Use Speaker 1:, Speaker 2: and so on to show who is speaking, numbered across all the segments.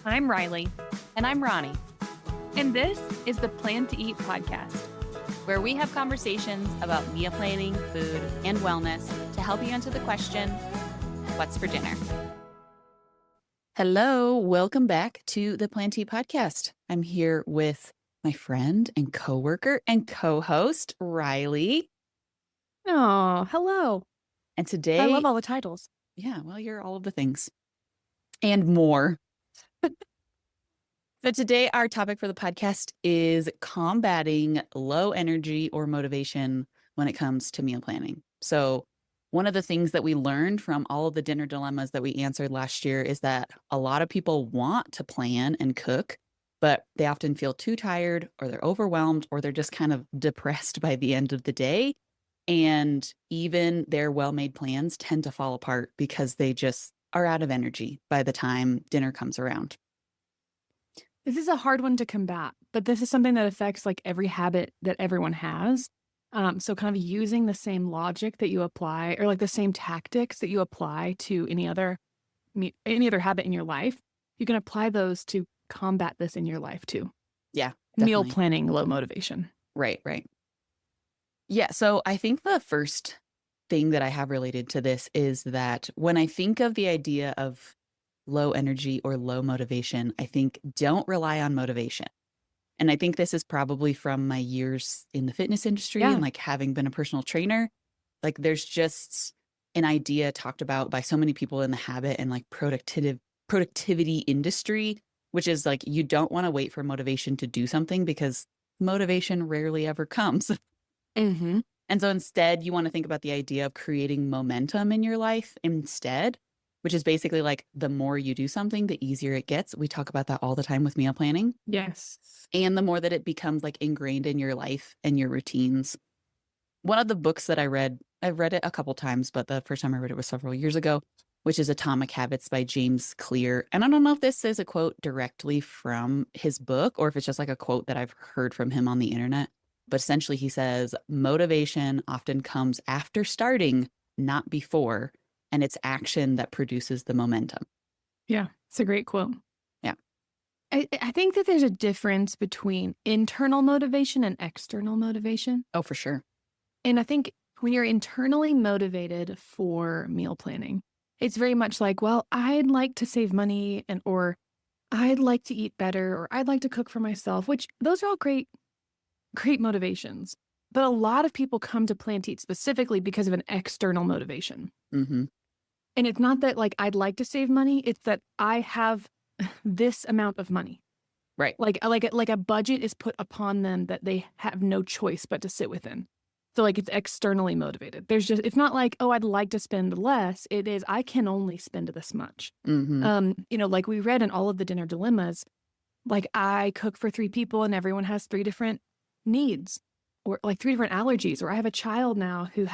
Speaker 1: I'm Riley,
Speaker 2: And I'm Ronnie,
Speaker 1: and this is the Plan to Eat podcast.
Speaker 2: where we have conversations about meal planning, food, and wellness to help you answer the question, what's for dinner? Hello, welcome back to the Plan to Eat podcast. I'm here with my friend and coworker and co-host, Riley.
Speaker 1: Oh, hello.
Speaker 2: And today,
Speaker 1: I love all the titles.
Speaker 2: yeah, well, you're all of the things and more. So today, our topic for the podcast is combating low energy or motivation when it comes to meal planning. So one of the things that we learned from all of the dinner dilemmas that we answered last year is that a lot of people want to plan and cook, but they often feel too tired or they're overwhelmed or they're just kind of depressed by the end of the day. And even their well-made plans tend to fall apart because they just are out of energy by the time dinner comes around.
Speaker 1: This is a hard one to combat, but this is something that affects like every habit that everyone has. So kind of using the same logic that you apply or like the same tactics that you apply to any other habit in your life, you can apply those to combat this in your life too.
Speaker 2: Yeah,
Speaker 1: Meal
Speaker 2: definitely.
Speaker 1: planning, low motivation.
Speaker 2: Right. Yeah, so I think the first thing that I have related to this is that when I think of the idea of low energy or low motivation, I think don't rely on motivation. And I think this is probably from my years in the fitness industry
Speaker 1: Yeah.
Speaker 2: and like having been a personal trainer. Like there's just an idea talked about by so many people in the habit and like productivity industry, which is like you don't want to wait for motivation to do something because motivation rarely ever comes.
Speaker 1: Mm-hmm.
Speaker 2: And so instead, you want to think about the idea of creating momentum in your life instead, which is basically like the more you do something, the easier it gets. We talk about that all the time with meal planning.
Speaker 1: Yes.
Speaker 2: And the more that it becomes like ingrained in your life and your routines. One of the books that I've read it a couple times, but the first time I read it was several years ago, which is Atomic Habits by James Clear. And I don't know if this is a quote directly from his book or if it's just like a quote that I've heard from him on the internet. But essentially, he says motivation often comes after starting, not before, and it's action that produces the momentum.
Speaker 1: Yeah. It's a great quote.
Speaker 2: Yeah.
Speaker 1: I think that there's a difference between internal motivation and external motivation.
Speaker 2: Oh, for sure.
Speaker 1: And I think when you're internally motivated for meal planning, it's very much like, well, I'd like to save money or I'd like to eat better or I'd like to cook for myself, which those are all great motivations. But a lot of people come to Plan to Eat specifically because of an external motivation.
Speaker 2: Mm-hmm.
Speaker 1: And it's not that like I'd like to save money, it's that I have this amount of money.
Speaker 2: Right.
Speaker 1: Like a budget is put upon them that they have no choice but to sit within. So like it's externally motivated. It's not like, oh, I'd like to spend less. It is, I can only spend this much.
Speaker 2: Mm-hmm.
Speaker 1: Like we read in all of the dinner dilemmas, like I cook for 3 people and everyone has 3 different needs or like 3 different allergies, or I have a child now who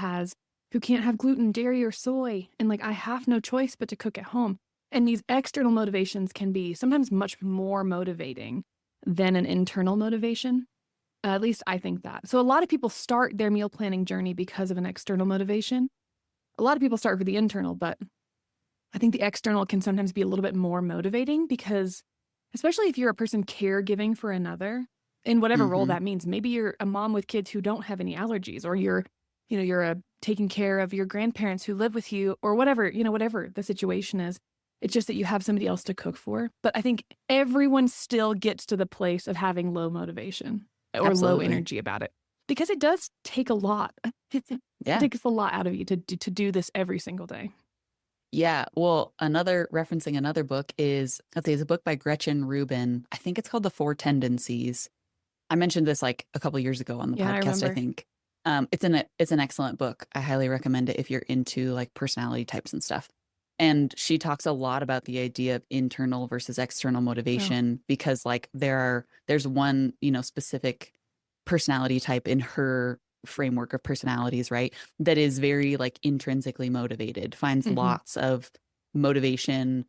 Speaker 1: can't have gluten, dairy, or soy. And like, I have no choice but to cook at home. And these external motivations can be sometimes much more motivating than an internal motivation. At least I think that. So a lot of people start their meal planning journey because of an external motivation. A lot of people start for the internal, but I think the external can sometimes be a little bit more motivating because, especially if you're a person caregiving for another, in whatever role
Speaker 2: Mm-hmm.
Speaker 1: that means, maybe you're a mom with kids who don't have any allergies, or you're taking care of your grandparents who live with you, or whatever the situation is. It's just that you have somebody else to cook for. But I think everyone still gets to the place of having low motivation or low
Speaker 2: Absolutely.
Speaker 1: energy about it because it does take a lot. It
Speaker 2: Yeah.
Speaker 1: takes a lot out of you to do this every single day.
Speaker 2: Yeah. Well, referencing another book is, it's a book by Gretchen Rubin. I think it's called The 4 Tendencies. I mentioned this like a couple years ago on the
Speaker 1: Yeah, I
Speaker 2: podcast, I
Speaker 1: remember.
Speaker 2: think. It's an excellent book. I highly recommend it if you're into like personality types and stuff. And she talks a lot about the idea of internal versus external motivation because like there's one, specific personality type in her framework of personalities, right? That is very like intrinsically motivated, finds lots of motivation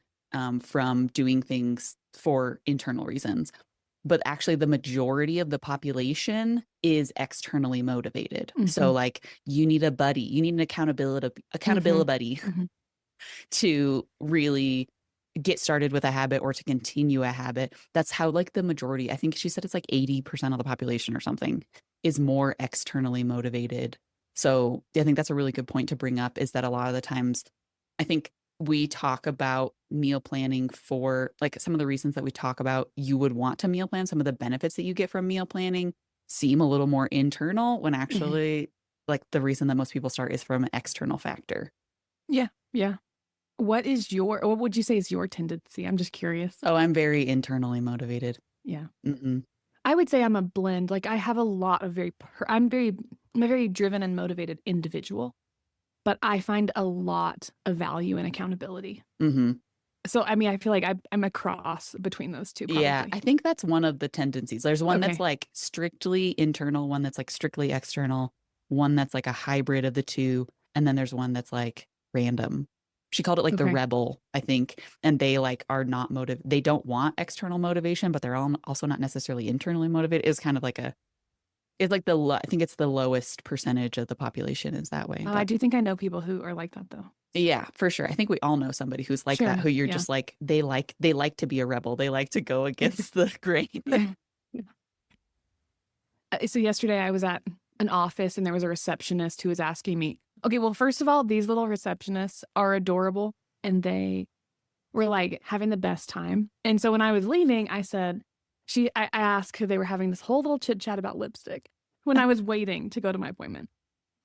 Speaker 2: from doing things for internal reasons. But actually the majority of the population is externally motivated. So like you need a buddy, you need an accountability buddy to really get started with a habit or to continue a habit. That's how like the majority, I think she said it's like 80% of the population or something is more externally motivated. So I think that's a really good point to bring up is that a lot of the times I think we talk about meal planning for like some of the reasons that we talk about you would want to meal plan, some of the benefits that you get from meal planning seem a little more internal when
Speaker 1: Mhm.
Speaker 2: actually like the reason that most people start is from an external factor.
Speaker 1: Yeah. Yeah. What would you say is your tendency? I'm just curious.
Speaker 2: Oh, I'm very internally motivated.
Speaker 1: Yeah.
Speaker 2: Hmm.
Speaker 1: I would say I'm a blend. Like I have a lot of I'm a very driven and motivated individual, but I find a lot of value in accountability.
Speaker 2: Hmm.
Speaker 1: So I mean, I feel like I'm a cross between those two
Speaker 2: Yeah,
Speaker 1: probably.
Speaker 2: I think that's one of the tendencies. There's one that's
Speaker 1: Okay.
Speaker 2: like strictly internal, one that's like strictly external, one that's like a hybrid of the two, and then there's one that's like random. She called it like the
Speaker 1: Okay.
Speaker 2: rebel, I think, and they like are not they don't want external motivation, but they're also not necessarily internally motivated. It's kind of like it's like I think it's the lowest percentage of the population is that way,
Speaker 1: I
Speaker 2: but
Speaker 1: do think I know people who are like that though.
Speaker 2: yeah, for sure. I think we all know somebody who's like that,
Speaker 1: Sure.
Speaker 2: who you're
Speaker 1: Yeah.
Speaker 2: just like they like to be a rebel. They like to go against the grain.
Speaker 1: Yeah. Yeah. So yesterday I was at an office and there was a receptionist who was asking me, okay, well, first of all, these little receptionists are adorable and they were like having the best time. And so when I was leaving, I asked who they were having this whole little chit chat about lipstick when I was waiting to go to my appointment.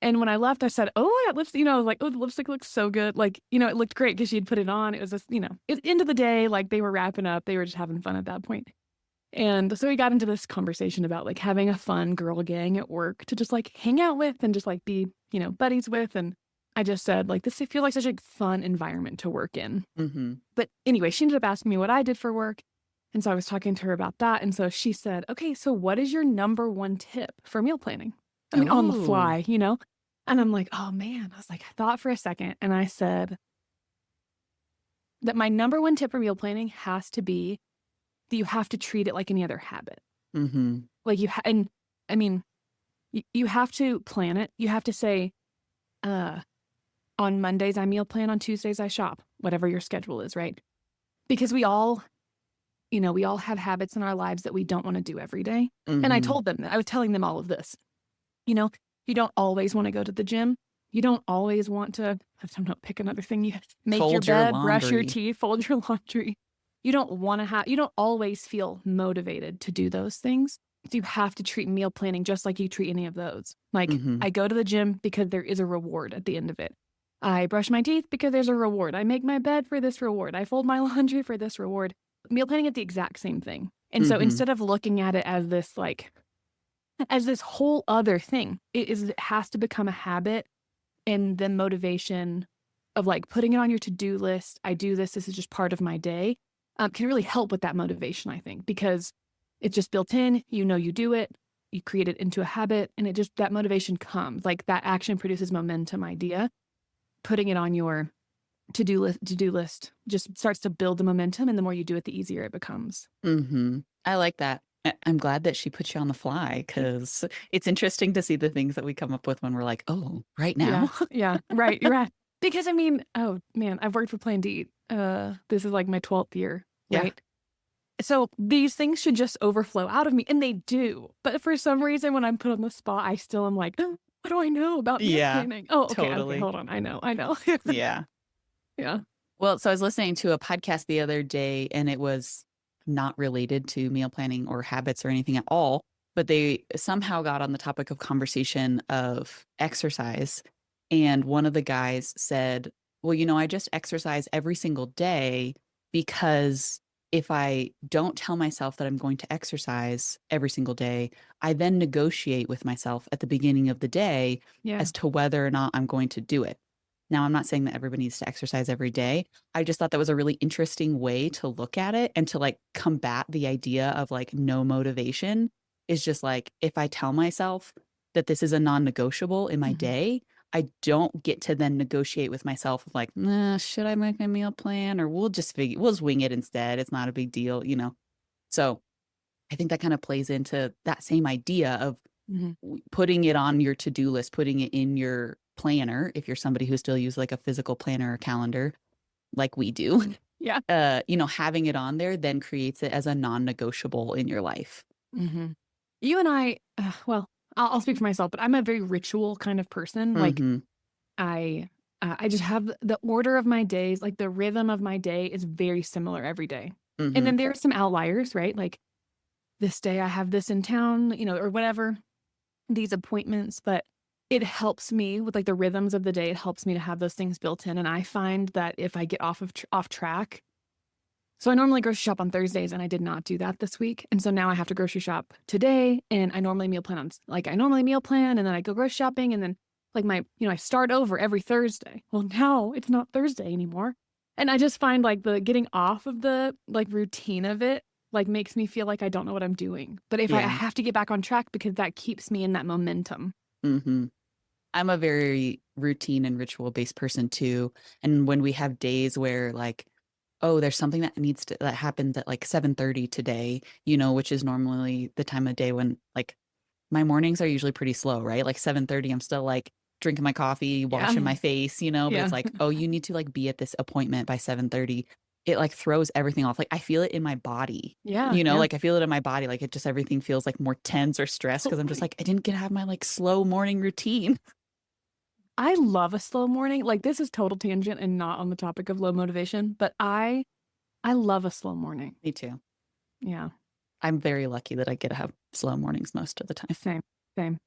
Speaker 1: And when I left, I said, "Oh, that lipstick," I was like, "Oh, the lipstick looks so good." Like, it looked great because she had put it on. It was just, end of the day, like they were wrapping up. They were just having fun at that point. And so we got into this conversation about like having a fun girl gang at work to just like hang out with and just like be, buddies with. And I just said, like, this feels like such a fun environment to work in.
Speaker 2: Hmm.
Speaker 1: But anyway, she ended up asking me what I did for work. And so I was talking to her about that. And so she said, okay, so what is your number one tip for meal planning? I mean, on the
Speaker 2: Oh.
Speaker 1: fly, And I'm like, oh man, I was like, I thought for a second. And I said that my number one tip for meal planning has to be that you have to treat it like any other habit.
Speaker 2: Hmm.
Speaker 1: Like and I mean, you have to plan it. You have to say, uh, on Mondays, I meal plan. On Tuesdays, I shop, whatever your schedule is, right? Because we all have habits in our lives that we don't want to do every day. And I
Speaker 2: Hmm.
Speaker 1: told them that I was telling them all of this. You know, you don't always want to go to the gym. You don't always want to, I don't know, pick another thing. You make your
Speaker 2: Fold your
Speaker 1: bed, brush your
Speaker 2: laundry.
Speaker 1: teeth, fold your laundry. You don't always feel motivated to do those things. So you have to treat meal planning just like you treat any of those. Like
Speaker 2: Hmm.
Speaker 1: I go to the gym because there is a reward at the end of it. I brush my teeth because there's a reward. I make my bed for this reward. I fold my laundry for this reward. Meal planning is the exact same thing. And so
Speaker 2: Hmm.
Speaker 1: instead of looking at it as this whole other thing, it has to become a habit and then motivation of like putting it on your to-do list. I do this. This is just part of my day. Can really help with that motivation, I think, because it's just built in. You do it. You create it into a habit, and that motivation comes. Like that action produces momentum idea. Putting it on your to-do list just starts to build the momentum, and the more you do it, the easier it becomes.
Speaker 2: Hmm. I like that. I'm glad that she put you on the fly because it's interesting to see the things that we come up with when we're like, oh, right
Speaker 1: Yeah,
Speaker 2: now.
Speaker 1: yeah, right. You're right. Because I mean, oh man, I've worked for Plan D. This is like my 12th year,
Speaker 2: Yeah.
Speaker 1: right? So these things should just overflow out of me, and they do. But for some reason, when I'm put on the spot, I still am like, "Oh, what do I know about meal
Speaker 2: Yeah.
Speaker 1: planning?" Oh, okay,
Speaker 2: Totally.
Speaker 1: hold on. I know.
Speaker 2: Yeah.
Speaker 1: Yeah.
Speaker 2: Well, so I was listening to a podcast the other day and it was not related to meal planning or habits or anything at all, but they somehow got on the topic of conversation of exercise. And one of the guys said, well, I just exercise every single day because if I don't tell myself that I'm going to exercise every single day, I then negotiate with myself at the beginning of the day
Speaker 1: Yeah.
Speaker 2: as to whether or not I'm going to do it. Now, I'm not saying that everybody needs to exercise every day. I just thought that was a really interesting way to look at it and to like combat the idea of like no motivation is just like if I tell myself that this is a non-negotiable in my
Speaker 1: Mhm.
Speaker 2: day, I don't get to then negotiate with myself of like, nah, should I make a meal plan or we'll just wing it instead. It's not a big deal. So I think that kind of plays into that same idea of
Speaker 1: Mhm.
Speaker 2: putting it on your to-do list, putting it in your planner, if you're somebody who still uses like a physical planner or calendar like we do.
Speaker 1: Yeah.
Speaker 2: Having it on there then creates it as a non-negotiable in your life.
Speaker 1: Hmm. You and I, well, I'll speak for myself, but I'm a very ritual kind of person. Like
Speaker 2: Mm-hmm.
Speaker 1: I, I just have the order of my days, like the rhythm of my day is very similar every day. And
Speaker 2: Mm-hmm.
Speaker 1: then there are some outliers, right? Like this day I have this in town, or whatever, these appointments, but it helps me with like the rhythms of the day. It helps me to have those things built in. And I find that if I get off track, so I normally grocery shop on Thursdays and I did not do that this week. And so now I have to grocery shop today and I normally meal plan and then I go grocery shopping and then like I start over every Thursday. Well, now it's not Thursday anymore. And I just find like the getting off of the like routine of it like makes me feel like I don't know what I'm doing. But if I
Speaker 2: Yeah.
Speaker 1: have to get back on track because that keeps me in that momentum.
Speaker 2: Mm-hmm. I'm a very routine and ritual based person too. And when we have days where like, oh, there's something that happens at like 7:30 today, which is normally the time of day when like my mornings are usually pretty slow, right? Like 7:30, I'm still like drinking my coffee,
Speaker 1: Yeah.
Speaker 2: washing my face, but
Speaker 1: Yeah.
Speaker 2: it's like, oh, you need to like be at this appointment by 7:30. It like throws everything off. Like I feel it in my body.
Speaker 1: Yeah. Yeah.
Speaker 2: Like I feel it in my body. Like it just everything feels like more tense or stressed because I'm just
Speaker 1: Totally.
Speaker 2: like, I didn't get to have my like slow morning routine.
Speaker 1: I love a slow morning. Like this is total tangent and not on the topic of low motivation, but I love a slow morning.
Speaker 2: Me too.
Speaker 1: Yeah,
Speaker 2: I'm very lucky that I get to have slow mornings most of the time.
Speaker 1: same, same.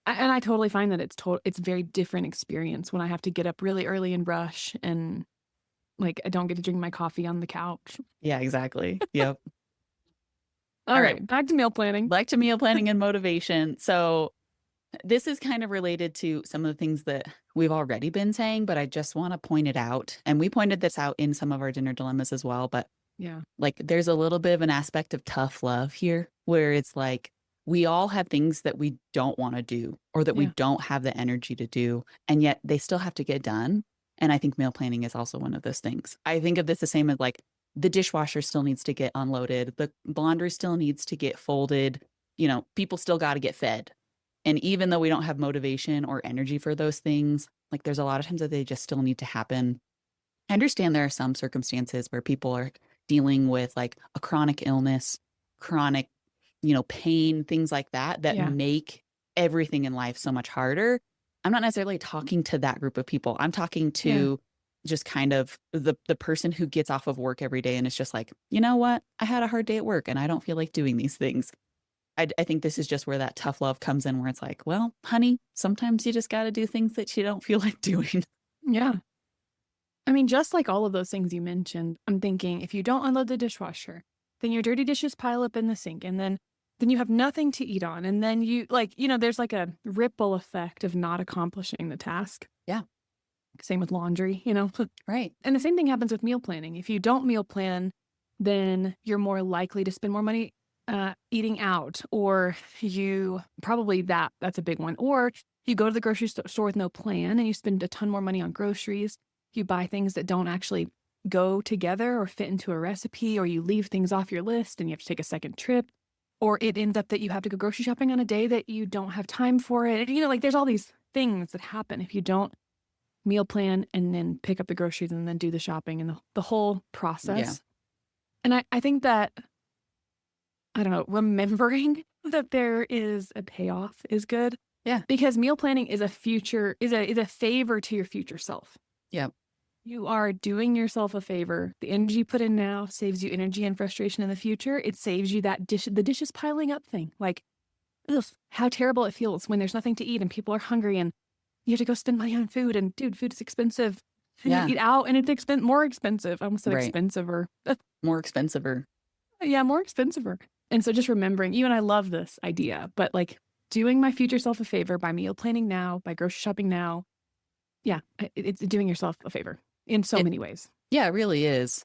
Speaker 1: And I totally find that it's very different experience when I have to get up really early and rush and like I don't get to drink my coffee on the couch.
Speaker 2: Yeah, exactly. Yep.
Speaker 1: All
Speaker 2: All right.
Speaker 1: right, back to meal planning.
Speaker 2: Back to meal planning and motivation. So this is kind of related to some of the things that we've already been saying, but I just want to point it out. And we pointed this out in some of our dinner dilemmas as well. But
Speaker 1: Yeah,
Speaker 2: like, there's a little bit of an aspect of tough love here where it's like we all have things that we don't want to do or that we
Speaker 1: yeah,
Speaker 2: don't have the energy to do, and yet they still have to get done. And I think meal planning is also one of those things. I think of this the same as like the dishwasher still needs to get unloaded, the laundry still needs to get folded. People still got to get fed. And even though we don't have motivation or energy for those things, like there's a lot of times that they just still need to happen. I understand there are some circumstances where people are dealing with like a chronic illness, chronic, pain, things like that, that
Speaker 1: yeah,
Speaker 2: make everything in life so much harder. I'm not necessarily talking to that group of people. I'm talking
Speaker 1: yeah,
Speaker 2: to just kind of the person who gets off of work every day and it's just like, you know what? I had a hard day at work and I don't feel like doing these things. I think this is just where that tough love comes in, where it's like, well, honey, sometimes you just got to do things that you don't feel like doing.
Speaker 1: yeah. I mean, just like all of those things you mentioned, I'm thinking if you don't unload the dishwasher, then your dirty dishes pile up in the sink and then you have nothing to eat on. And then there's like a ripple effect of not accomplishing the task.
Speaker 2: Yeah.
Speaker 1: Same with laundry.
Speaker 2: Right.
Speaker 1: And the same thing happens with meal planning. If you don't meal plan, then you're more likely to spend more money eating out, or you probably that's a big one. Or you go to the grocery store with no plan and you spend a ton more money on groceries. You buy things that don't actually go together or fit into a recipe, or you leave things off your list and you have to take a second trip. Or it ends up that you have to go grocery shopping on a day that you don't have time for it. Like there's all these things that happen if you don't meal plan and then pick up the groceries and then do the shopping and the whole process.
Speaker 2: Yeah.
Speaker 1: And I think that, I don't know, remembering that there is a payoff is good.
Speaker 2: Yeah.
Speaker 1: Because meal planning is a favor to your future self.
Speaker 2: Yeah.
Speaker 1: You are doing yourself a favor. The energy you put in now saves you energy and frustration in the future. It saves you the dishes piling up thing. Like, ugh, how terrible it feels when there's nothing to eat and people are hungry and you have to go spend money on food. And dude, food is expensive. And
Speaker 2: Yeah.
Speaker 1: you eat out and it's more expensive. I almost said
Speaker 2: Right.
Speaker 1: expensive or
Speaker 2: More expensive.
Speaker 1: yeah, more expensive. And so just remembering, you and I love this idea, but like doing my future self a favor by meal planning now, by grocery shopping now. Yeah, it's doing yourself a favor in so many ways.
Speaker 2: Yeah, it really is.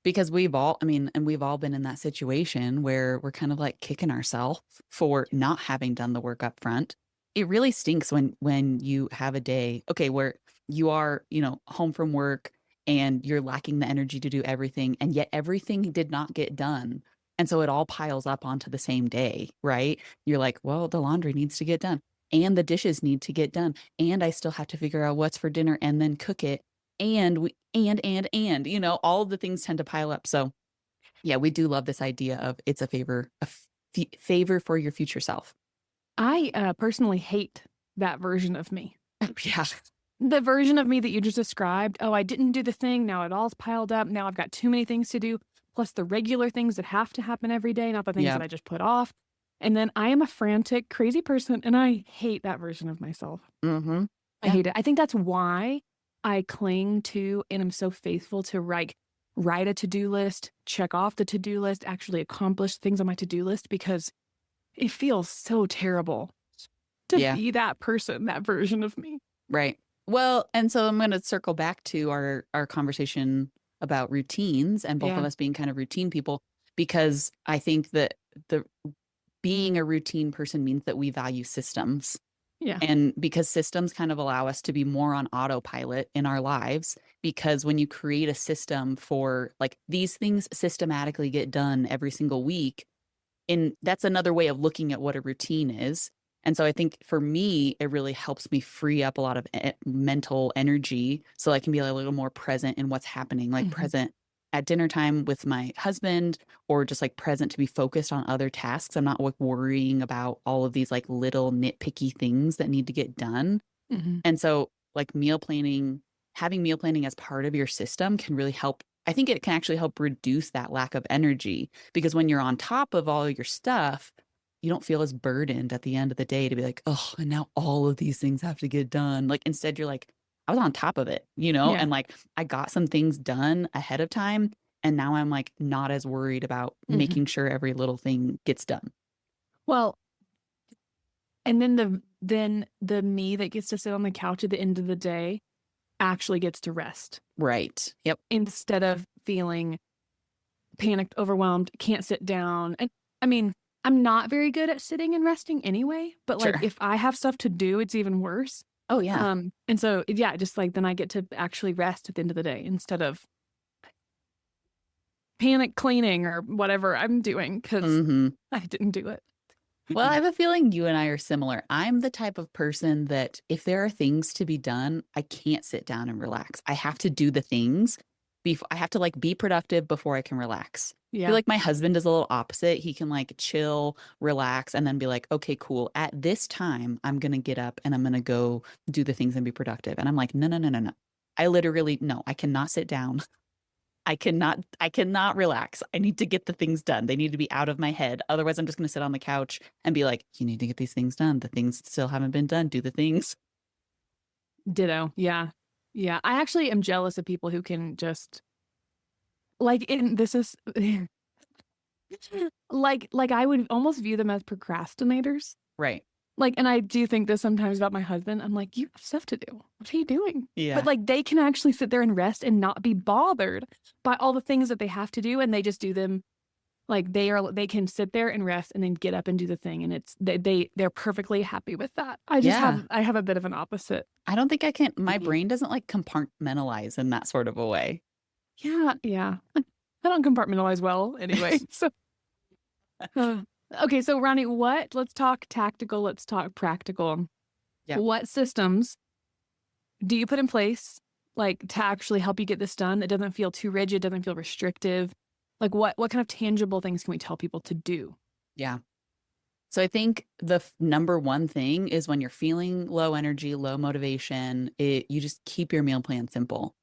Speaker 2: Because we've all been in that situation where we're kind of like kicking ourselves for not having done the work up front. It really stinks when you have a day, okay, where you are, home from work and you're lacking the energy to do everything, and yet everything did not get done. And so it all piles up onto the same day, right? You're like, well, the laundry needs to get done and the dishes need to get done. And I still have to figure out what's for dinner and then cook it. and we and all of the things tend to pile up. So yeah, we do love this idea of it's a favor, favor for your future self.
Speaker 1: I personally hate that version of me.
Speaker 2: Yeah.
Speaker 1: The version of me that you just described, oh, I didn't do the thing. Now it all's piled up. Now I've got too many things to do, plus the regular things that have to happen every day, not the things
Speaker 2: Yeah.
Speaker 1: that I just put off. And then I am a frantic, crazy person, and I hate that version of myself.
Speaker 2: Mm-hmm.
Speaker 1: I
Speaker 2: Yeah.
Speaker 1: hate it. I think that's why I cling to and am so faithful to write a to-do list, check off the to-do list, actually accomplish things on my to-do list because it feels so terrible to
Speaker 2: Yeah.
Speaker 1: be that person, that version of me.
Speaker 2: Right. Well, and so I'm going to circle back to our conversation about routines and both of
Speaker 1: Yeah.
Speaker 2: us being kind of routine people, because I think that the being a routine person means that we value systems.
Speaker 1: Yeah.
Speaker 2: And because systems kind of allow us to be more on autopilot in our lives, because when you create a system for like these things systematically get done every single week, and that's another way of looking at what a routine is. And so I think for me, it really helps me free up a lot of mental energy so I can be a little more present in what's happening, like
Speaker 1: Mhm.
Speaker 2: present at dinner time with my husband, or just like present to be focused on other tasks. I'm not like worrying about all of these like little nitpicky things that need to get done.
Speaker 1: Mhm.
Speaker 2: And so, like meal planning, having meal planning as part of your system can really help. I think it can actually help reduce that lack of energy, because when you're on top of all your stuff, you don't feel as burdened at the end of the day to be like, oh, and now all of these things have to get done. Like, instead, you're like, I was on top of it,
Speaker 1: Yeah.
Speaker 2: and like I got some things done ahead of time. And now I'm like not as worried about
Speaker 1: Mhm.
Speaker 2: making sure every little thing gets done.
Speaker 1: Well, and then the me that gets to sit on the couch at the end of the day actually gets to rest
Speaker 2: Right. Yep.
Speaker 1: instead of feeling panicked, overwhelmed, can't sit down. And I mean, I'm not very good at sitting and resting anyway, but like
Speaker 2: Sure.
Speaker 1: if I have stuff to do, it's even worse.
Speaker 2: Oh, yeah.
Speaker 1: And so yeah, just like then I get to actually rest at the end of the day instead of panic cleaning or whatever I'm doing because
Speaker 2: Hmm.
Speaker 1: I didn't do it.
Speaker 2: Well, I have a feeling you and I are similar. I'm the type of person that if there are things to be done, I can't sit down and relax. I have to do the things before I have to like be productive before I can relax. I feel
Speaker 1: Yeah.
Speaker 2: like my husband is a little opposite. He can like chill, relax, and then be like, okay, cool. At this time, I'm going to get up and I'm going to go do the things and be productive. And I'm like, no, no, no, no, no. I literally, no, I cannot sit down. I cannot relax. I need to get the things done. They need to be out of my head. Otherwise, I'm just going to sit on the couch and be like, you need to get these things done. The things still haven't been done. Do the things.
Speaker 1: Ditto. Yeah. Yeah. I actually am jealous of people who can just this is like I would almost view them as procrastinators.
Speaker 2: Right.
Speaker 1: Like, and I do think this sometimes about my husband. I'm like, you have stuff to do. What are you doing? But
Speaker 2: Yeah.
Speaker 1: like they can actually sit there and rest and not be bothered by all the things that they have to do and they just do them like they can sit there and rest and then get up and do the thing and they're perfectly happy with that.
Speaker 2: Yeah.
Speaker 1: I have a bit of an opposite.
Speaker 2: I don't think I can. My brain doesn't like compartmentalize in that sort of a way.
Speaker 1: Yeah, yeah. I don't compartmentalize well anyway. So uh, okay, so Ronnie, let's talk tactical, let's talk practical.
Speaker 2: Yeah.
Speaker 1: What systems do you put in place like to actually help you get this done that doesn't feel too rigid, doesn't feel restrictive? Like what kind of tangible things can we tell people to do?
Speaker 2: Yeah. So I think the number one thing is when you're feeling low energy, low motivation, you just keep your meal plan simple.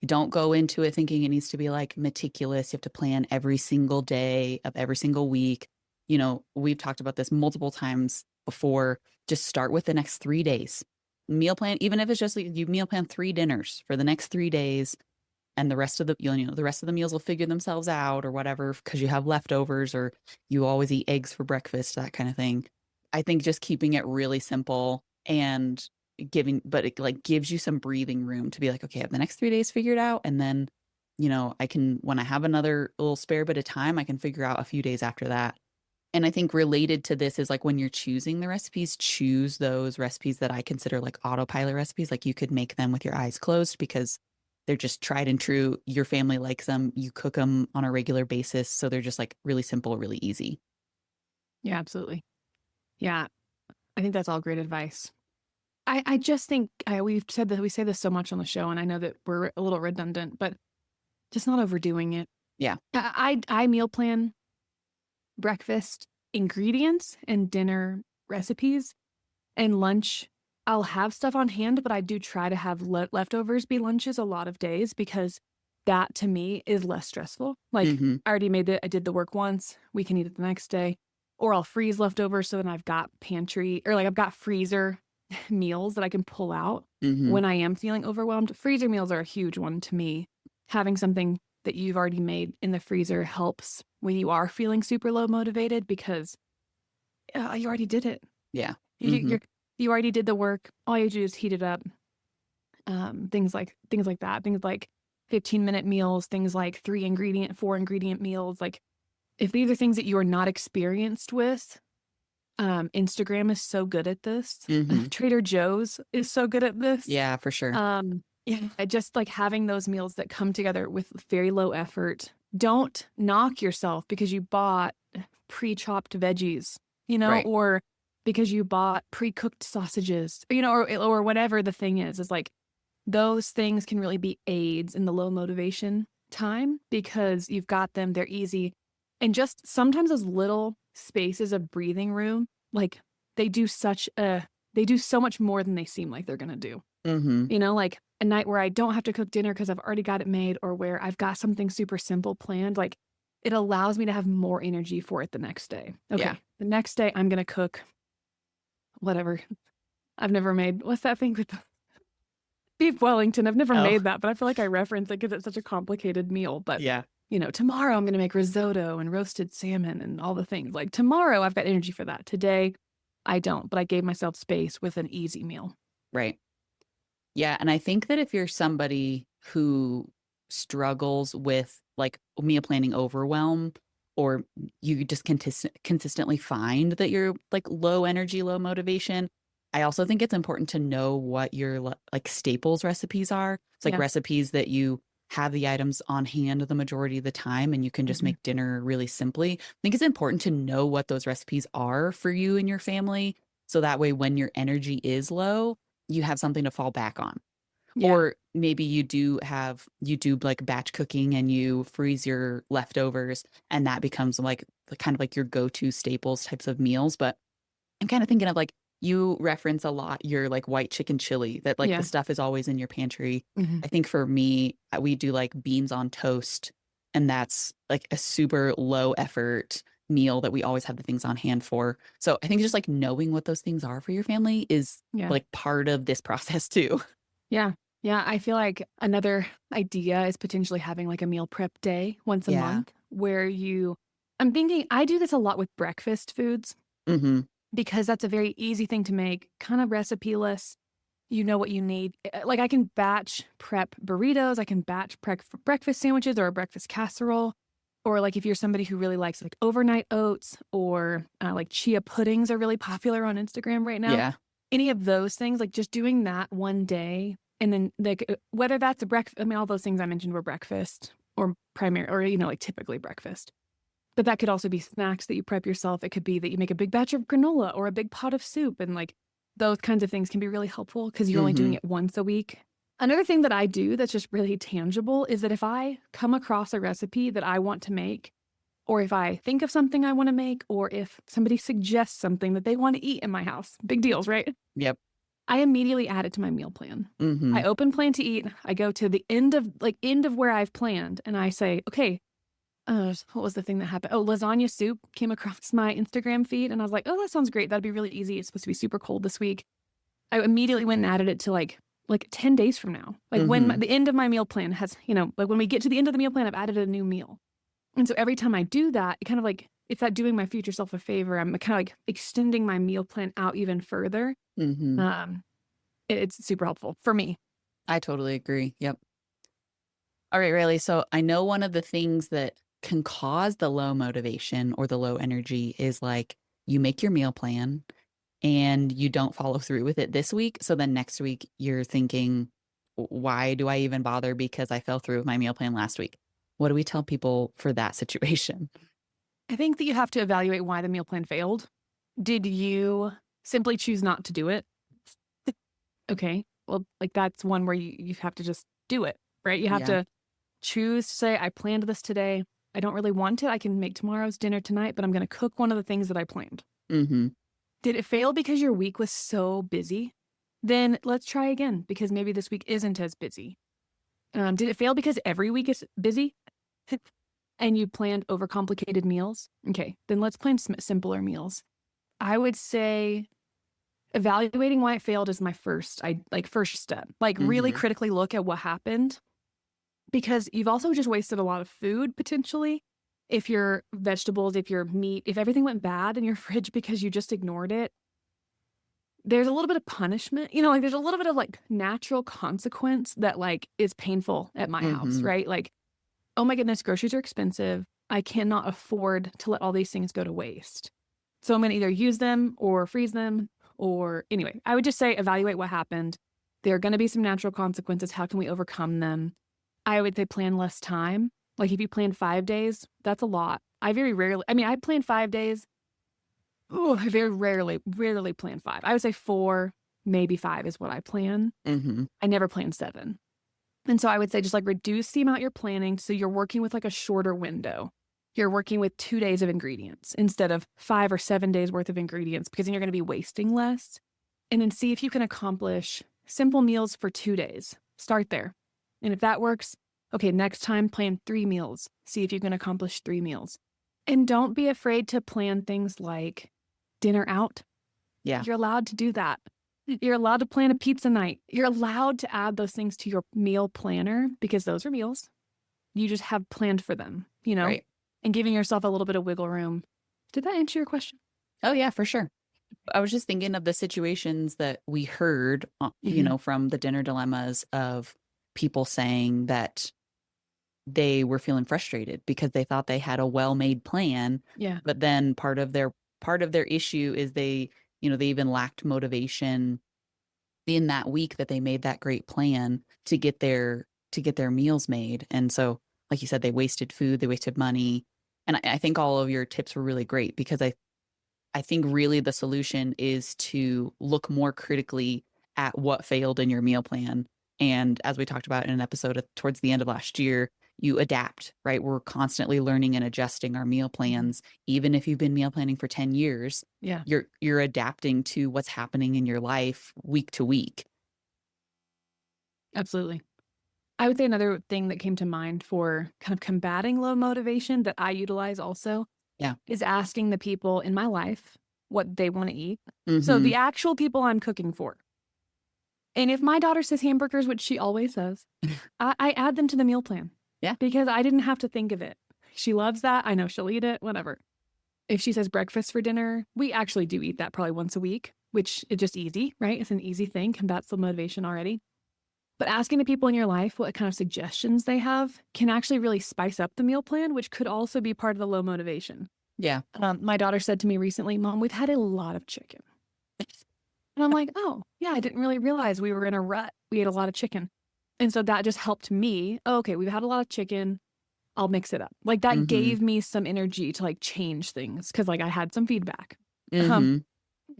Speaker 2: You don't go into it thinking it needs to be like meticulous. You have to plan every single day of every single week. We've talked about this multiple times before. Just start with the next 3 days. Meal plan, even if it's just like you meal plan 3 dinners for the next 3 days, and the rest of the rest of the meals will figure themselves out or whatever because you have leftovers or you always eat eggs for breakfast, that kind of thing. I think just keeping it really simple and but it like gives you some breathing room to be like, okay, I have the next 3 days figured out. And then, I can, when I have another little spare bit of time, I can figure out a few days after that. And I think related to this is like when you're choosing the recipes, choose those recipes that I consider like autopilot recipes. Like you could make them with your eyes closed because they're just tried and true. Your family likes them. You cook them on a regular basis. So they're just like really simple, really easy.
Speaker 1: Yeah, absolutely. Yeah, I think that's all great advice. I just think we've said that we say this so much on the show, and I know that we're a little redundant, but just not overdoing it.
Speaker 2: Yeah.
Speaker 1: I meal plan breakfast ingredients and dinner recipes, and lunch. I'll have stuff on hand, but I do try to have leftovers be lunches a lot of days because that to me is less stressful. Like
Speaker 2: Mm-hmm.
Speaker 1: I already made it, I did the work once, we can eat it the next day. Or I'll freeze leftovers so then I've got pantry or like I've got freezer meals that I can pull out
Speaker 2: Mm-hmm.
Speaker 1: when I am feeling overwhelmed. Freezer meals are a huge one to me. Having something that you've already made in the freezer helps when you are feeling super low motivated because you already did it.
Speaker 2: Yeah.
Speaker 1: You,
Speaker 2: Mm-hmm.
Speaker 1: you're you already did the work. All you do is heat it up. Things like that. Things like 15-minute meals. Things like 3 ingredient, 4 ingredient meals. Like if these are things that you are not experienced with, Instagram is so good at this.
Speaker 2: Mm-hmm.
Speaker 1: Trader Joe's is so good at this.
Speaker 2: Yeah, for sure.
Speaker 1: Yeah, just like having those meals that come together with very low effort. Don't knock yourself because you bought pre-chopped veggies,
Speaker 2: Right.
Speaker 1: or because you bought pre-cooked sausages, or whatever the thing is like those things can really be aids in the low motivation time because you've got them, they're easy. And just sometimes those little spaces of breathing room, like they do so much more than they seem like they're going to do.
Speaker 2: Mm-hmm.
Speaker 1: Like a night where I don't have to cook dinner because I've already got it made or where I've got something super simple planned, like it allows me to have more energy for it the next day. Okay.
Speaker 2: Yeah.
Speaker 1: The next day I'm going to cook whatever. I've never made, what's that thing with the beef Wellington? I've never
Speaker 2: Oh,
Speaker 1: made that, but I feel like I reference it because it's such a complicated meal. But,
Speaker 2: yeah.
Speaker 1: tomorrow I'm going to make risotto and roasted salmon and all the things. Like tomorrow I've got energy for that. Today I don't, but I gave myself space with an easy meal.
Speaker 2: Right. Yeah. And I think that if you're somebody who struggles with like meal planning overwhelm, or you just consistently find that you're like low energy, low motivation, I also think it's important to know what your like staples recipes are. It's like
Speaker 1: Yeah.
Speaker 2: recipes that you have the items on hand the majority of the time and you can just
Speaker 1: Mhm.
Speaker 2: make dinner really simply. I think it's important to know what those recipes are for you and your family. So that way, when your energy is low, you have something to fall back on.
Speaker 1: Yeah.
Speaker 2: Or maybe you do like batch cooking and you freeze your leftovers and that becomes like kind of like your go-to staples types of meals. But I'm kind of thinking of like you reference a lot your like white chicken chili that like the
Speaker 1: Yeah.
Speaker 2: stuff is always in your pantry.
Speaker 1: Mhm.
Speaker 2: I think for me, we do like beans on toast and that's like a super low effort meal that we always have the things on hand for. So I think just like knowing what those things are for your family is
Speaker 1: Yeah.
Speaker 2: like part of this process too.
Speaker 1: Yeah. Yeah. I feel like another idea is potentially having like a meal prep day once a
Speaker 2: Yeah.
Speaker 1: month where I'm thinking I do this a lot with breakfast foods
Speaker 2: Mhm.
Speaker 1: because that's a very easy thing to make, kind of recipe-less. You know what you need. Like I can batch prep burritos, I can batch prep for breakfast sandwiches or a breakfast casserole. Or like if you're somebody who really likes like overnight oats or like chia puddings are really popular on Instagram right now.
Speaker 2: Yeah.
Speaker 1: Any of those things, like just doing that one day and then like whether that's a breakfast, I mean, all those things I mentioned were breakfast or primary or, like typically breakfast. But that could also be snacks that you prep yourself. It could be that you make a big batch of granola or a big pot of soup. And like those kinds of things can be really helpful because you're only doing
Speaker 2: Mhm.
Speaker 1: it once a week. Another thing that I do that's just really tangible is that if I come across a recipe that I want to make, or if I think of something I want to make, or if somebody suggests something that they want to eat in my house, big deals, right?
Speaker 2: Yep.
Speaker 1: I immediately add it to my meal plan. I
Speaker 2: Mhm.
Speaker 1: open plan to eat. I go to the end of where I've planned and I say, okay, what was the thing that happened? Oh, lasagna soup came across my Instagram feed and I was like, oh, that sounds great. That'd be really easy. It's supposed to be super cold this week. I immediately went and added it to like 10 days from now. Like when
Speaker 2: Mhm.
Speaker 1: the end of my meal plan has, like when we get to the end of the meal plan, I've added a new meal. And so every time I do that, it kind of like, it's not doing my future self a favor. I'm kind of like extending my meal plan out even further.
Speaker 2: Mhm.
Speaker 1: Um, it's super helpful for me.
Speaker 2: I totally agree. Yep. All right, really. So I know one of the things that can cause the low motivation or the low energy is like you make your meal plan and you don't follow through with it this week. So then next week you're thinking, Why do I even bother? Because I fell through with my meal plan last week." What do we tell people for that situation?
Speaker 1: I think that you have to evaluate why the meal plan failed. Did you simply choose not to do it? Okay. Well, like that's one where you have to just do it, right? You have
Speaker 2: Yeah.
Speaker 1: to choose to say, I planned this today. I don't really want it. I can make tomorrow's dinner tonight, but I'm going to cook one of the things that I planned.
Speaker 2: Mm-hmm.
Speaker 1: Did it fail because your week was so busy? Then let's try again because maybe this week isn't as busy. Did it fail because every week is busy and you planned overcomplicated meals? Okay, then let's plan simpler meals. I would say evaluating why it failed is my first step. Like really
Speaker 2: Mm-hmm.
Speaker 1: critically look at what happened because you've also just wasted a lot of food potentially. If your vegetables, if your meat, if everything went bad in your fridge because you just ignored it, there's a little bit of punishment, like there's a little bit of like natural consequence that like is painful at my house,
Speaker 2: Mm-hmm.
Speaker 1: right? Like, oh my goodness, groceries are expensive. I cannot afford to let all these things go to waste. So I'm going to either use them or freeze them or anyway, I would just say evaluate what happened. There are going to be some natural consequences. How can we overcome them? I would say plan less time. Like if you plan 5 days, that's a lot. I plan 5 days. Oh, I very rarely plan five. I would say four, maybe five is what I plan.
Speaker 2: Mm-hmm.
Speaker 1: I never plan seven. And so I would say just like reduce the amount you're planning so you're working with like a shorter window. You're working with 2 days of ingredients instead of 5 or 7 days worth of ingredients because then you're going to be wasting less. And then see if you can accomplish simple meals for 2 days. Start there. And if that works, okay, next time plan 3 meals. See if you can accomplish 3 meals. And don't be afraid to plan things like dinner out.
Speaker 2: Yeah.
Speaker 1: You're allowed to do that. You're allowed to plan a pizza night. You're allowed to add those things to your meal planner because those are meals. You just have planned for them,
Speaker 2: Right.
Speaker 1: and giving yourself a little bit of wiggle room. Did that answer your question?
Speaker 2: Oh, yeah, for sure. I was just thinking of the situations that we heard,
Speaker 1: Mm-hmm.
Speaker 2: from the dinner dilemmas of people saying that they were feeling frustrated because they thought they had a well-made plan,
Speaker 1: Yeah.
Speaker 2: but then part of their issue is they even lacked motivation in that week that they made that great plan to get their meals made. And so, like you said, they wasted food, they wasted money. And I think all of your tips were really great because I think really the solution is to look more critically at what failed in your meal plan. And as we talked about in an episode towards the end of last year, you adapt, right? We're constantly learning and adjusting our meal
Speaker 1: Mhm.
Speaker 2: plans. Even if you've been meal planning for 10 years,
Speaker 1: Yeah,
Speaker 2: you're adapting to what's happening in your life week to week.
Speaker 1: absolutely. I would say another thing that came to mind for kind of combating low motivation that I utilize also
Speaker 2: Yeah.
Speaker 1: is asking the people in my life what they want to eat. So
Speaker 2: Mm-hmm.
Speaker 1: the actual people I'm cooking for. And if my daughter says hamburgers, which she always says, I add them to the meal plan
Speaker 2: Yeah.
Speaker 1: because I didn't have to think of it. She loves that. I know she'll eat it, whatever. If she says breakfast for dinner, we actually do eat that probably once a week, which is just easy, right? It's an easy thing, combats the motivation already. But asking the people in your life what kind of suggestions they have can actually really spice up the meal plan, which could also be part of the low motivation.
Speaker 2: Yeah.
Speaker 1: My daughter said to me recently, Mom, we've had a lot of chicken. And I'm like, oh, yeah, I didn't really realize we were in a rut. We ate a lot of chicken. And so that just helped me. Oh, okay, we've had a lot of chicken. I'll mix it up. Like that
Speaker 2: Mm-hmm.
Speaker 1: gave me some energy to like change things because like I had some feedback. Um,
Speaker 2: Mm-hmm.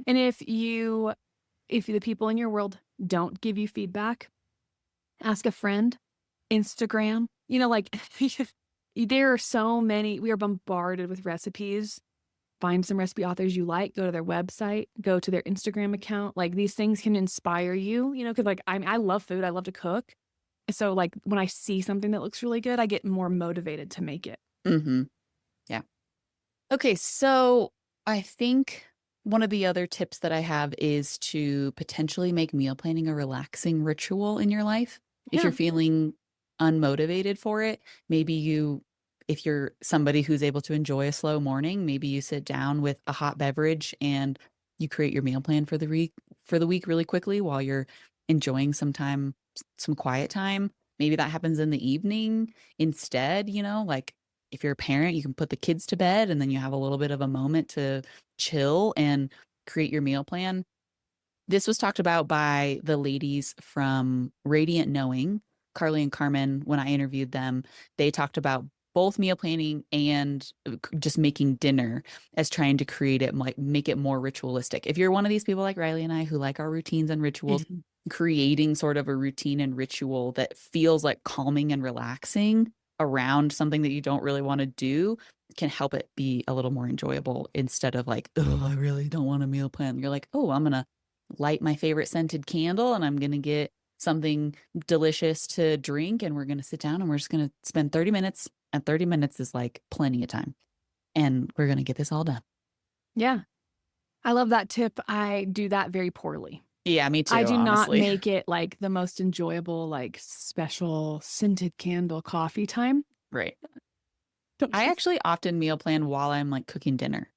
Speaker 1: and if the people in your world don't give you feedback, ask a friend, Instagram, like there are so many, we are bombarded with recipes. Find some recipe authors you like, go to their website, go to their Instagram account. Like these things can inspire you, because like I love food, I love to cook. So like when I see something that looks really good, I get more motivated to make it.
Speaker 2: Mm-hmm. Yeah. Okay, so I think one of the other tips that I have is to potentially make meal planning a relaxing ritual in your life. If you're
Speaker 1: Yeah.
Speaker 2: feeling unmotivated for it, if you're somebody who's able to enjoy a slow morning, maybe you sit down with a hot beverage and you create your meal plan for the week really quickly while you're enjoying some quiet time. Maybe that happens in the evening instead, like if you're a parent, you can put the kids to bed and then you have a little bit of a moment to chill and create your meal plan. This was talked about by the ladies from Radiant Knowing, Carly and Carmen. When I interviewed them, they talked about both meal planning and just making dinner as trying to create it, like make it more ritualistic. If you're one of these people like Riley and I who like our routines and rituals, creating sort of a routine and ritual that feels like calming and relaxing around something that you don't really want to do can help it be a little more enjoyable instead of like, oh, I really don't want a meal plan. You're like, oh, I'm going to light my favorite scented candle and I'm going to get something delicious to drink and we're going to sit down and we're just going to spend 30 minutes. And 30 minutes is like plenty of time. And we're going to get this all done.
Speaker 1: Yeah. I love that tip. I do that very poorly.
Speaker 2: Yeah, me
Speaker 1: I
Speaker 2: too,
Speaker 1: do not
Speaker 2: honestly.
Speaker 1: make it like the most enjoyable, like special scented candle coffee time.
Speaker 2: Right.
Speaker 1: Don't
Speaker 2: I
Speaker 1: you?
Speaker 2: actually often meal plan while I'm like cooking dinner.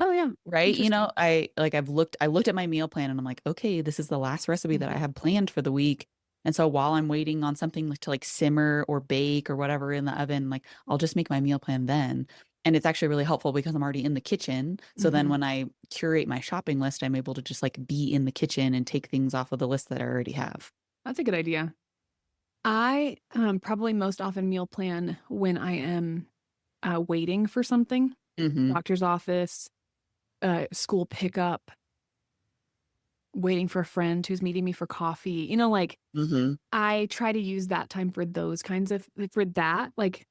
Speaker 1: Oh, yeah.
Speaker 2: Right.
Speaker 1: Interesting.
Speaker 2: I looked at my meal plan and I'm like, okay, this is the last recipe that I
Speaker 1: Mhm.
Speaker 2: have planned for the week. And so while I'm waiting on something like to like simmer or bake or whatever in the oven, like I'll just make my meal plan then. And it's actually really helpful because I'm already in the kitchen. So then
Speaker 1: Mhm.
Speaker 2: when I curate my shopping list, I'm able to just like be in the kitchen and take things off of the list that I already have.
Speaker 1: That's a good idea. I probably most often meal plan when I am waiting for something,
Speaker 2: Hmm.
Speaker 1: doctor's office, school pickup, waiting for a friend who's meeting me for coffee. Like
Speaker 2: Hmm.
Speaker 1: I try to use that time for those kinds of, for that, like,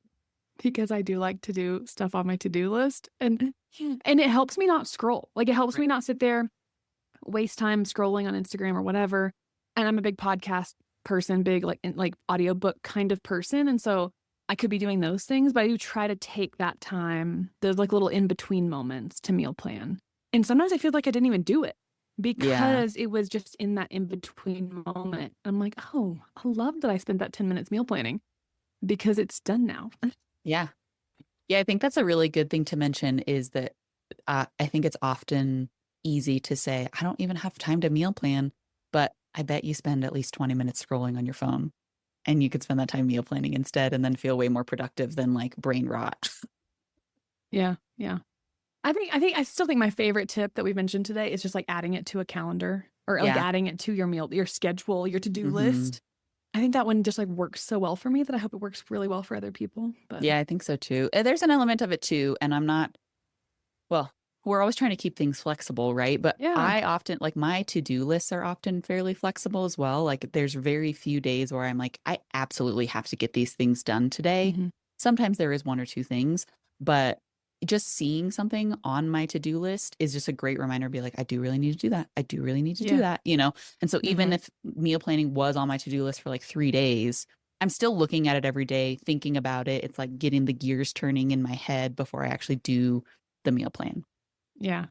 Speaker 1: because I do like to do stuff on my to-do list. And it helps me not scroll. Like it helps
Speaker 2: Right.
Speaker 1: me not sit there, waste time scrolling on Instagram or whatever. And I'm a big podcast person, big like audiobook kind of person. And so I could be doing those things, but I do try to take that time, those like little in-between moments to meal plan. And sometimes I feel like I didn't even do it
Speaker 2: Yeah.
Speaker 1: because it was just in that in-between moment. I'm like, oh, I love that I spent that 10 minutes meal planning because it's done now.
Speaker 2: Yeah. Yeah. I think that's a really good thing to mention is that I think it's often easy to say, I don't even have time to meal plan, but I bet you spend at least 20 minutes scrolling on your phone and you could spend that time meal planning instead and then feel way more productive than like brain rot.
Speaker 1: Yeah, yeah. I still think my favorite tip that we mentioned today is just like adding it to a calendar or like
Speaker 2: Yeah.
Speaker 1: adding it to your schedule, your to-do
Speaker 2: Hmm.
Speaker 1: list. I think that one just like works so well for me that I hope it works really well for other people. But
Speaker 2: Yeah, I think so too. There's an element of it too. And I'm not, well, we're always trying to keep things flexible, right? But
Speaker 1: yeah.
Speaker 2: I often like my to-do lists are often fairly flexible as well. Like there's very few days where I'm like, I absolutely have to get these things done today.
Speaker 1: Hmm.
Speaker 2: Sometimes there is one or two things, but just seeing something on my to-do list is just a great reminder to be like, I do really need to do that. I do really need to do
Speaker 1: Yeah.
Speaker 2: that, you know? And so even
Speaker 1: Hmm.
Speaker 2: if meal planning was on my to-do list for like 3 days, I'm still looking at it every day, thinking about it. It's like getting the gears turning in my head before I actually do the meal plan.
Speaker 1: Yeah.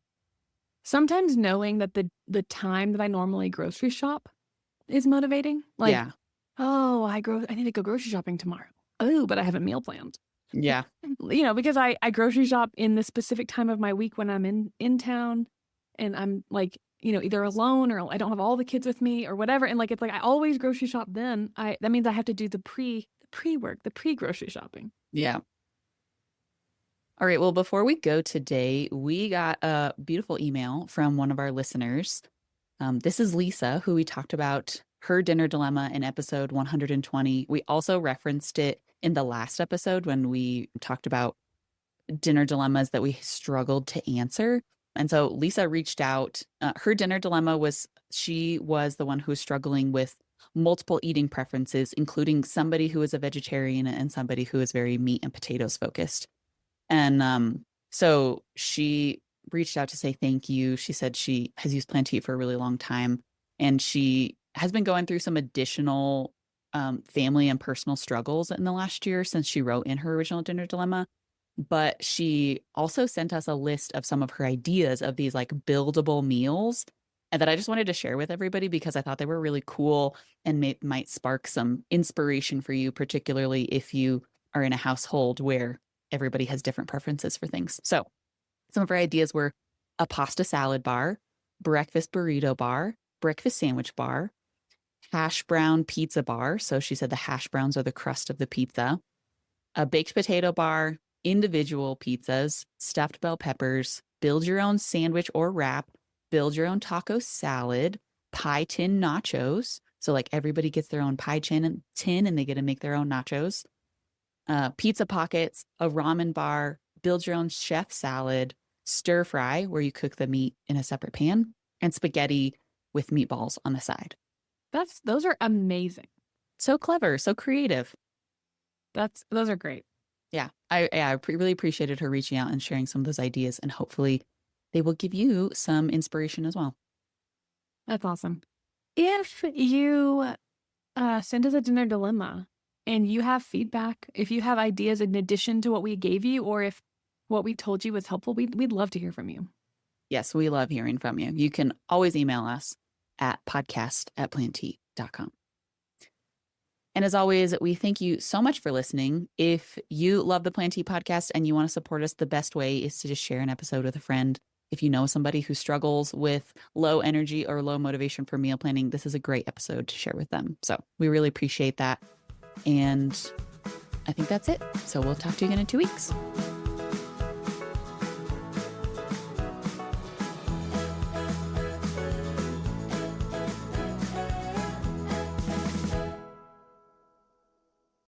Speaker 1: Sometimes knowing that the time that I normally grocery shop is motivating. Like,
Speaker 2: Yeah.
Speaker 1: oh, I need to go grocery shopping tomorrow. Oh, but I haven't meal planned.
Speaker 2: Yeah.
Speaker 1: Because I grocery shop in the specific time of my week when I'm in town and I'm like, either alone or I don't have all the kids with me or whatever. And like it's like I always grocery shop then. I That means I have to do the pre work, the pre grocery shopping.
Speaker 2: Yeah. All right. Well, before we go today, we got a beautiful email from one of our listeners. This is Lisa, who we talked about her dinner dilemma in episode 120. We also referenced it in the last episode when we talked about dinner dilemmas that we struggled to answer. And so Lisa reached out. Her dinner dilemma was she was the one who was struggling with multiple eating preferences, including somebody who is a vegetarian and somebody who is very meat and potatoes focused. And so she reached out to say thank you. She said she has used Plant for a really long time, and she has been going through some additional family and personal struggles in the last year since she wrote in her original dinner dilemma. But she also sent us a list of some of her ideas of these like buildable meals and that I just wanted to share with everybody because I thought they were really cool and might spark some inspiration for you, particularly if you are in a household where everybody has different preferences for things. So some of her ideas were a pasta salad bar, breakfast burrito bar, breakfast sandwich bar, hash brown pizza bar. So she said the hash browns are the crust of the pizza, a baked potato bar, individual pizzas, stuffed bell peppers, build your own sandwich or wrap, build your own taco salad, pie tin nachos. So like everybody gets their own pie tin and they get to make their own nachos. Pizza pockets, a ramen bar, build your own chef salad, stir fry where you cook the meat in a separate pan, and spaghetti with meatballs on the side.
Speaker 1: Those are amazing.
Speaker 2: So clever, so creative.
Speaker 1: Those are great.
Speaker 2: Yeah, really appreciated her reaching out and sharing some of those ideas, and hopefully they will give you some inspiration as well.
Speaker 1: That's awesome. If you send us a dinner dilemma and you have feedback, if you have ideas in addition to what we gave you, or if what we told you was helpful, we'd love to hear from you.
Speaker 2: Yes, we love hearing from you. You can always email us at podcast@planttea.com. And as always, we thank you so much for listening. If you love the Plantee podcast and you want to support us, the best way is to just share an episode with a friend. If you know somebody who struggles with low energy or low motivation for meal planning, this is a great episode to share with them. So we really appreciate that. And I think that's it. So we'll talk to you again in 2 weeks.